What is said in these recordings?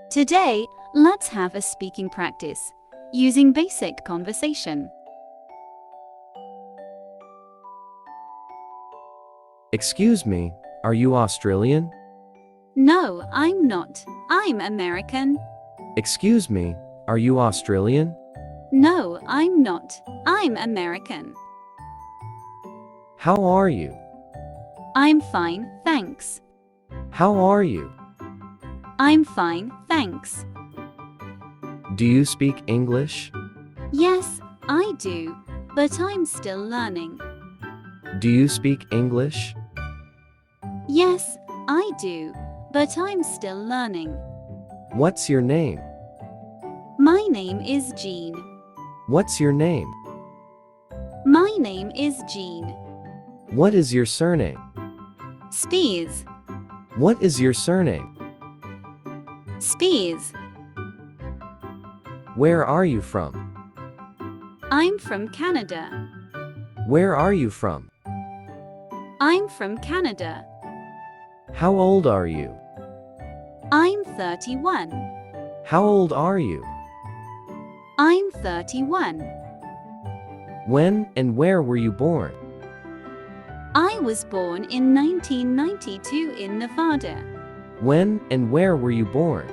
Today, let's have a speaking practice using basic conversation. Excuse me, are you Australian? No, I'm not. I'm American. Excuse me, are you Australian? No, I'm not. I'm American. How are you? I'm fine, thanks. How are you? I'm fine, thanks. Do you speak English? Yes, I do, but I'm still learning. Do you speak English? Yes, I do, but I'm still learning. What's your name? My name is Jean. What's your name? My name is Jean. What is your surname? Spears. What is your surname? Spears. Where are you from? I'm from Canada. Where are you from? I'm from Canada. How old are you? I'm 31. How old are you? I'm 31. When and where were you born? I was born in 1992 in Nevada. When and where were you born?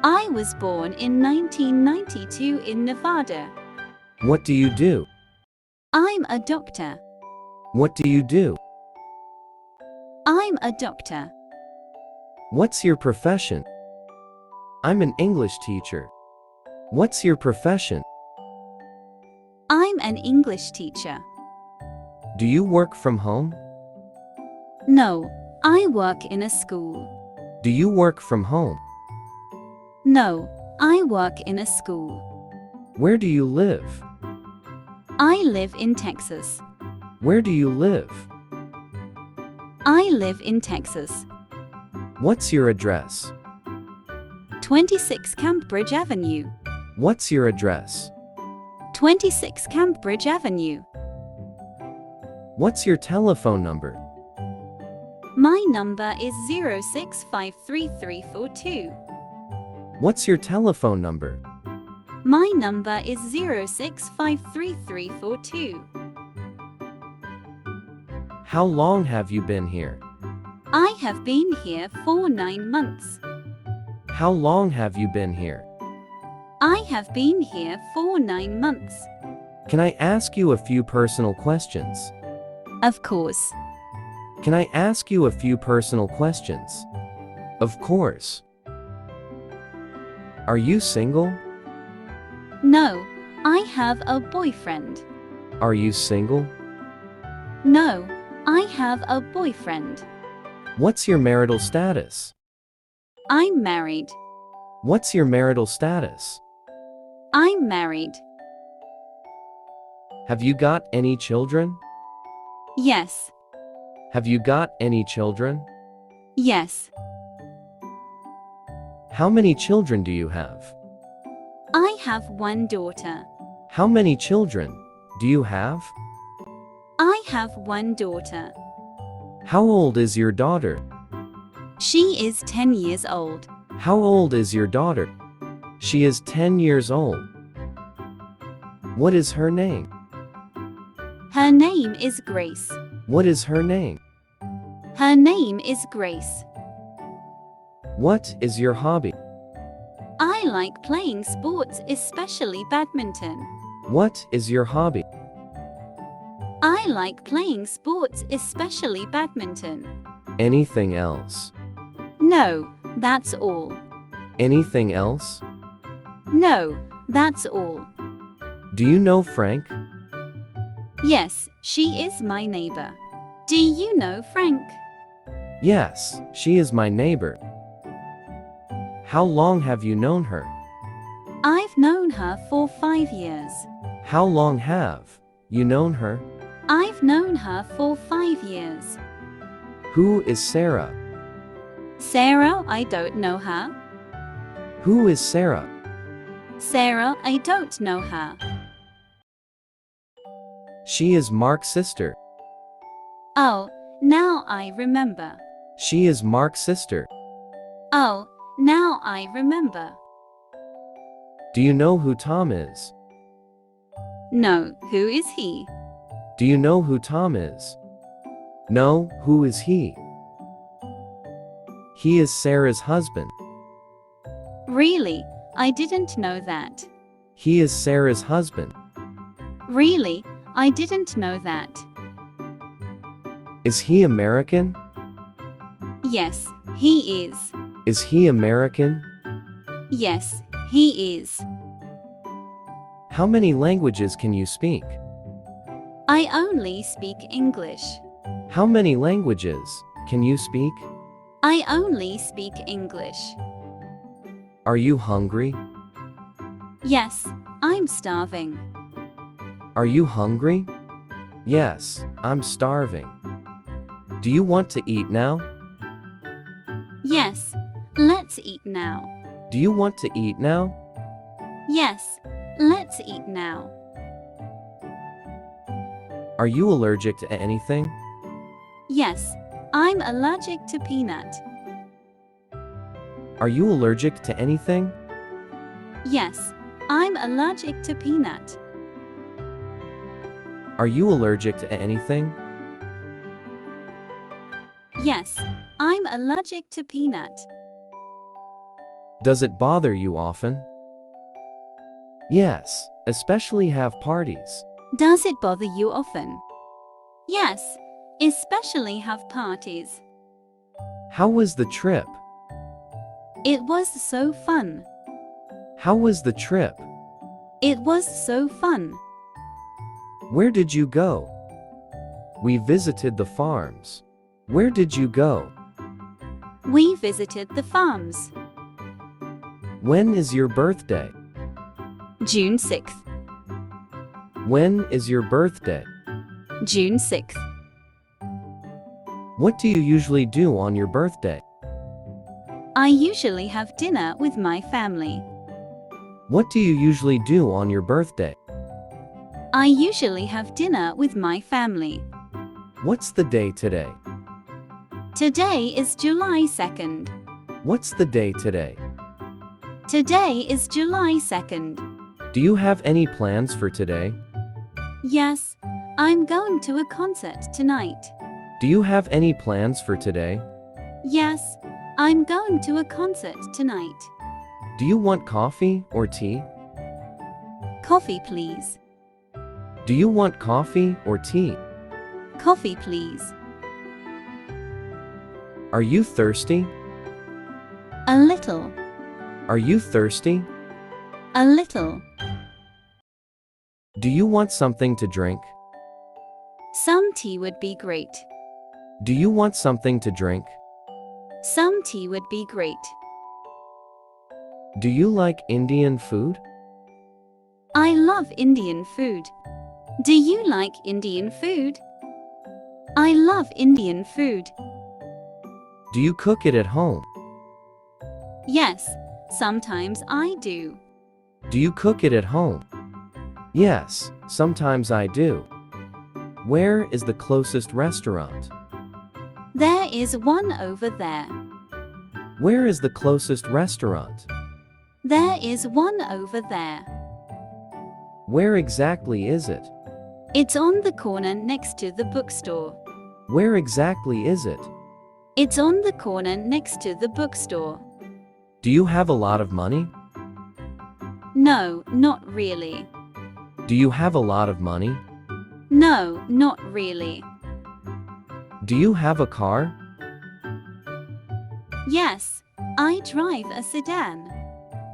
I was born in 1992 in Nevada. What do you do? I'm a doctor. What do you do? I'm a doctor. What's your profession? I'm an English teacher. What's your profession? I'm an English teacher. Do you work from home? No, I work in a school. Do you work from home? No, I work in a school. Where do you live? I live in Texas. Where do you live? I live in Texas. What's your address? 26 Cambridge Avenue. What's your address? 26 Cambridge Avenue. What's your telephone number? My number is 06533342. What's your telephone number? My number is 06533342. How long have you been here? I have been here for 9 months. How long have you been here? I have been here for 9 months. Can I ask you a few personal questions? Of course. Can I ask you a few personal questions? Of course. Are you single? No, I have a boyfriend. Are you single? No, I have a boyfriend. What's your marital status? I'm married. What's your marital status? I'm married. Have you got any children? Yes. Have you got any children? Yes. How many children do you have? I have one daughter. How many children do you have? I have one daughter. How old is your daughter? She is 10 years old. How old is your daughter? She is 10 years old. What is her name? Her name is Grace. What is her name? Her name is Grace. What is your hobby? I like playing sports, especially badminton. What is your hobby? I like playing sports, especially badminton. Anything else? No, that's all. Anything else? No, that's all. Do you know Frank? Yes, she is my neighbor. Do you know Frank? Yes, she is my neighbor. How long have you known her? I've known her for 5 years. How long have you known her? I've known her for 5 years. Who is Sarah? Sarah, I don't know her. Who is Sarah? Sarah, I don't know her. She is Mark's sister. Oh, now I remember. She is Mark's sister. Oh, Now I remember. Do you know who Tom is? No, who is he? Do you know who Tom is? No, who is he? He is Sarah's husband. Really? I didn't know that. He is Sarah's husband. Really? I didn't know that. Is he American? Yes, he is. Is he American? Yes, he is. How many languages can you speak? I only speak English. How many languages can you speak? I only speak English. Are you hungry? Yes, I'm starving. Are you hungry? Yes, I'm starving. Do you want to eat now? Yes, let's eat now. Do you want to eat now? Yes, let's eat now. Are you allergic to anything? Yes, I'm allergic to peanut. Are you allergic to anything? Yes, I'm allergic to peanut. Are you allergic to anything? Yes, I'm allergic to peanut. Does it bother you often? Yes, especially have parties. Does it bother you often? Yes, especially have parties. How was the trip? It was so fun. How was the trip? It was so fun. Where did you go? We visited the farms. Where did you go? We visited the farms. When is your birthday? June 6th. When is your birthday? June 6th. What do you usually do on your birthday? I usually have dinner with my family. What do you usually do on your birthday? I usually have dinner with my family. What's the day today? Today is July 2nd. What's the day today? Today is July 2nd. Do you have any plans for today? Yes, I'm going to a concert tonight. Do you have any plans for today? Yes, I'm going to a concert tonight. Do you want coffee or tea? Coffee, please. Do you want coffee or tea? Coffee, please. Are you thirsty? A little. Are you thirsty? A little. Do you want something to drink? Some tea would be great. Do you want something to drink? Some tea would be great. Do you like Indian food? I love Indian food. Do you like Indian food? I love Indian food. Do you cook it at home? Yes, sometimes I do. Do you cook it at home? Yes, sometimes I do. Where is the closest restaurant? There is one over there. Where is the closest restaurant? There is one over there. Where exactly is it? It's on the corner next to the bookstore. Where exactly is it? It's on the corner next to the bookstore. Do you have a lot of money? No, not really. Do you have a lot of money? No, not really. Do you have a car? Yes, I drive a sedan.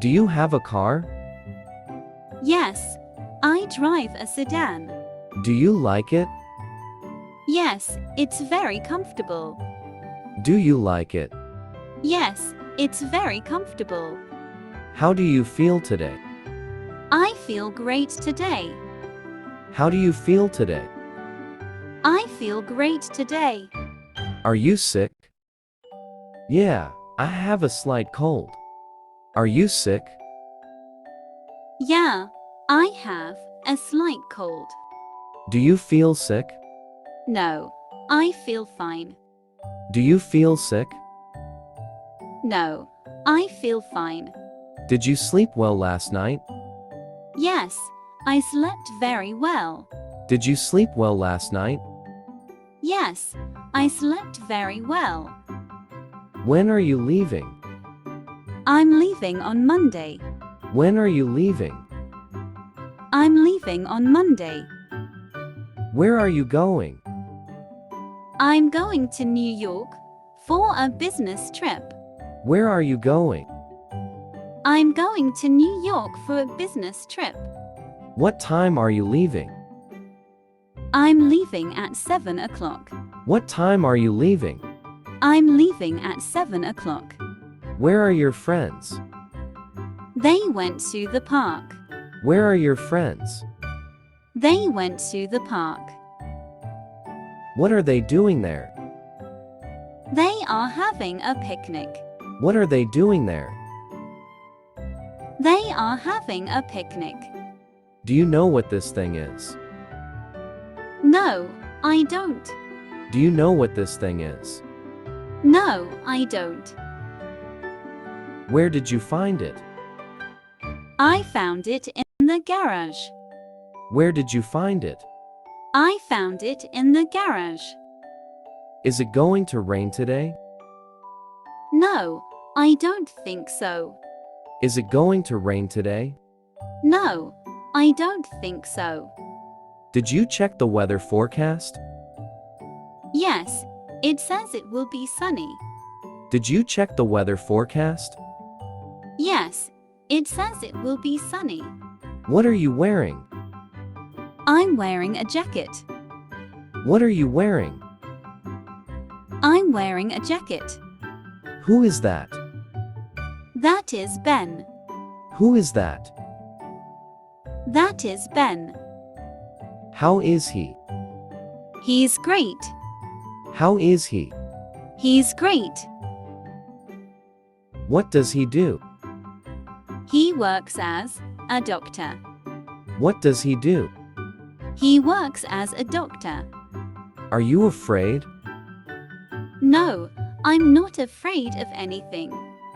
Do you have a car? Yes, I drive a sedan. Do you like it? Yes, it's very comfortable. Do you like it? Yes, it's very comfortable. How do you feel today? I feel great today. How do you feel today? I feel great today. Are you sick? Yeah, I have a slight cold. Are you sick? Yeah, I have a slight cold. Do you feel sick? No, I feel fine. Do you feel sick? No, I feel fine. Did you sleep well last night? Yes, I slept very well. Did you sleep well last night? Yes, I slept very well. When are you leaving? I'm leaving on Monday. When are you leaving? I'm leaving on Monday. Where are you going? I'm going to New York for a business trip. Where are you going? I'm going to New York for a business trip. What time are you leaving? I'm leaving at 7 o'clock. What time are you leaving? I'm leaving at 7 o'clock. Where are your friends? They went to the park. Where are your friends? They went to the park. What are they doing there? They are having a picnic. What are they doing there? They are having a picnic. Do you know what this thing is? No, I don't. Do you know what this thing is? No, I don't. Where did you find it? I found it in the garage. Where did you find it? I found it in the garage. Is it going to rain today? No, I don't think so. Is it going to rain today? No, I don't think so. Did you check the weather forecast? Yes, it says it will be sunny. Did you check the weather forecast? Yes, it says it will be sunny. What are you wearing? I'm wearing a jacket. What are you wearing? I'm wearing a jacket. Who is that? That is Ben. Who is that? That is Ben. How is he? He's great. How is he? He's great. What does he do? He works as a doctor. What does he do? He works as a doctor. Are you afraid? No, I'm not afraid of anything.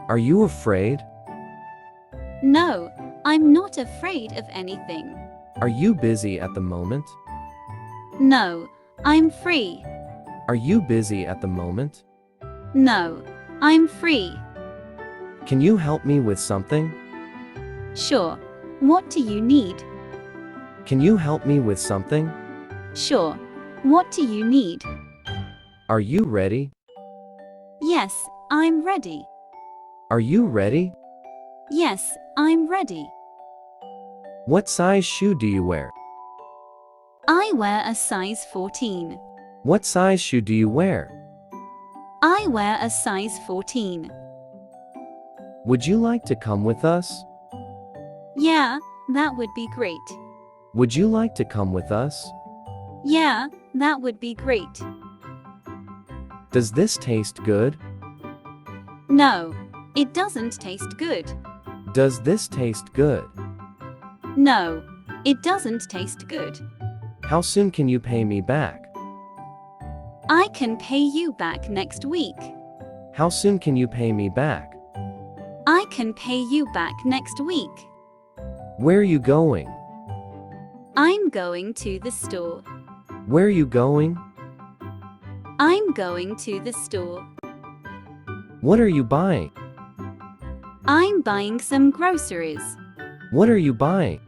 Are you afraid? No, I'm not afraid of anything. Are you busy at the moment? No, I'm free. Are you busy at the moment? No, I'm free. Can you help me with something? Sure. What do you need? Can you help me with something? Sure. What do you need? Are you ready? Yes, I'm ready. Are you ready? Yes, I'm ready. What size shoe do you wear? I wear a size 14. What size shoe do you wear? I wear a size 14. Would you like to come with us? Yeah, that would be great. Would you like to come with us? Yeah, that would be great. Does this taste good? No, it doesn't taste good. Does this taste good? No, it doesn't taste good. How soon can you pay me back? I can pay you back next week. How soon can you pay me back? I can pay you back next week. Where are you going? I'm going to the store. Where are you going? I'm going to the store. What are you buying? I'm buying some groceries. What are you buying?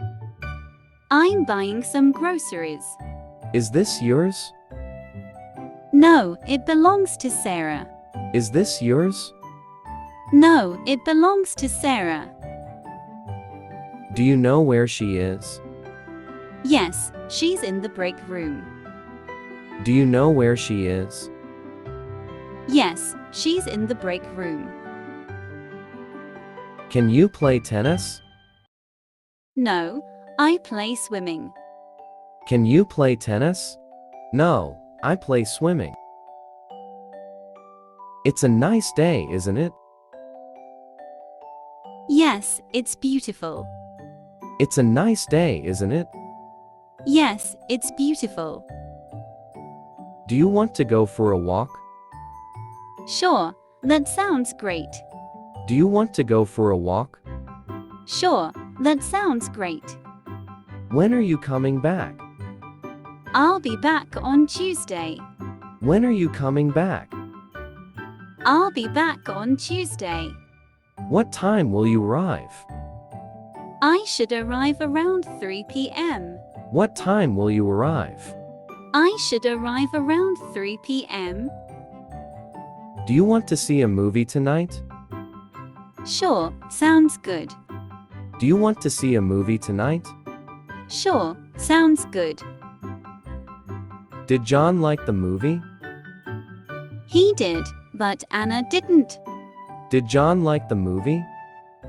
I'm buying some groceries. Is this yours? No, it belongs to Sarah. Is this yours? No, it belongs to Sarah. Do you know where she is? Yes, she's in the break room. Do you know where she is? Yes, she's in the break room. Can you play tennis? No, I play swimming. Can you play tennis? No, I play swimming. It's a nice day, isn't it? Yes, it's beautiful. It's a nice day, isn't it? Yes, it's beautiful. Do you want to go for a walk? Sure, that sounds great. Do you want to go for a walk? Sure, that sounds great. When are you coming back? I'll be back on Tuesday. When are you coming back? I'll be back on Tuesday. What time will you arrive? I should arrive around 3 p.m. What time will you arrive? I should arrive around 3 p.m. Do you want to see a movie tonight? Sure, sounds good. Do you want to see a movie tonight? Sure, sounds good. Did John like the movie? He did, but Anna didn't. Did John like the movie?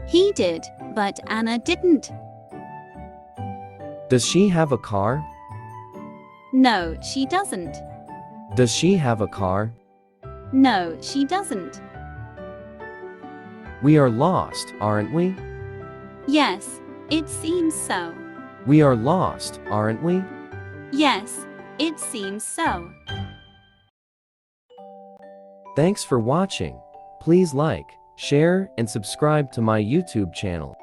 He did, but Anna didn't. Does she have a car? No, she doesn't. Does she have a car? No, she doesn't. We are lost, aren't we? Yes, it seems so. We are lost, aren't we? Yes, it seems so. Thanks for watching. Please like, share, and subscribe to my YouTube channel.